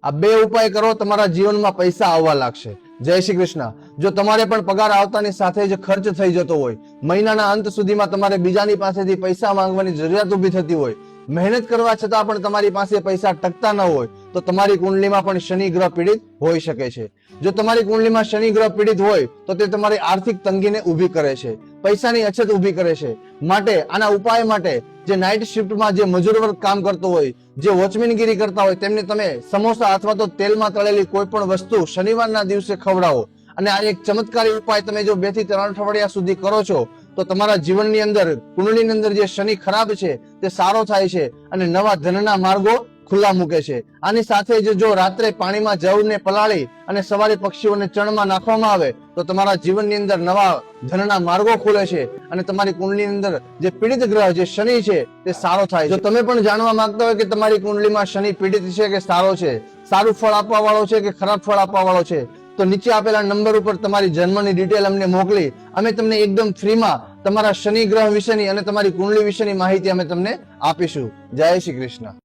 આ બે ઉપાય કરો, તમારા જીવનમાં પૈસા આવવા લાગશે। જય શ્રી કૃષ્ણ। જો તમારે પણ પગાર આવતાની સાથે જ ખર્ચ થઈ જતો હોય, મહિનાના અંત સુધીમાં તમારે બીજાની પાસેથી પૈસા માંગવાની જરૂરિયાત ઊભી થતી હોય, મહેનત કરવા છતાં પણ તમારી પાસે પૈસા ટકતા ન હોય, તો તમારી કુંડલીમાં પણ શનિ ગ્રહ પીડિત હોઈ શકે છે। જો તમારી કુંડલીમાં શનિ ગ્રહ પીડિત હોય તો તે તમારી આર્થિક તંગીને ઊભી કરે છે, પૈસાની અછત ઊભી કરે છે। માટે આના ઉપાય માટે જે નાઇટ શિફ્ટમાં જે મજૂર વર્ગ કામ કરતો હોય, જે વોચમેનગીરી કરતા હોય, તેમને તમે સમોસા અથવા તો તેલમાં તળેલી કોઈ પણ વસ્તુ શનિવારના દિવસે ખવડાવો। અને આ એક ચમત્કારી ઉપાય તમે જો 2 થી 3 અઠવાડિયા સુધી કરો છો તો તમારા જીવનની અંદર, કુંડલીની અંદર જે શનિ ખરાબ છે તે સારો થાય છે અને નવા ધનના માર્ગો ખુલ્લા મૂકે છે। આની સાથે જ જો રાત્રે પાણીમાં જવને પલાળી અને સવારે પક્ષીઓને ચણમાં નાખવામાં આવે તો તમારા જીવનની અંદર નવા ધનના માર્ગો ખુલે છે અને તમારી કુંડલીની અંદર જે પીડિત ગ્રહ જે શનિ છે તે સારો થાય છે। જો તમે પણ જાણવા માંગતા હોય કે તમારી કુંડલીમાં શનિ પીડિત છે કે સારો છે, સારું ફળ આપવા વાળો છે કે ખરાબ ફળ આપવા વાળો છે, તો નીચે આપેલા નંબર ઉપર તમારી જન્મની ડિટેલ અમને મોકલી અમે તમને એકદમ ફ્રીમાં તમારા શનિ ગ્રહ વિશેની અને તમારી કુંડલી વિશેની માહિતી અમે તમને આપીશું। જય શ્રી કૃષ્ણ।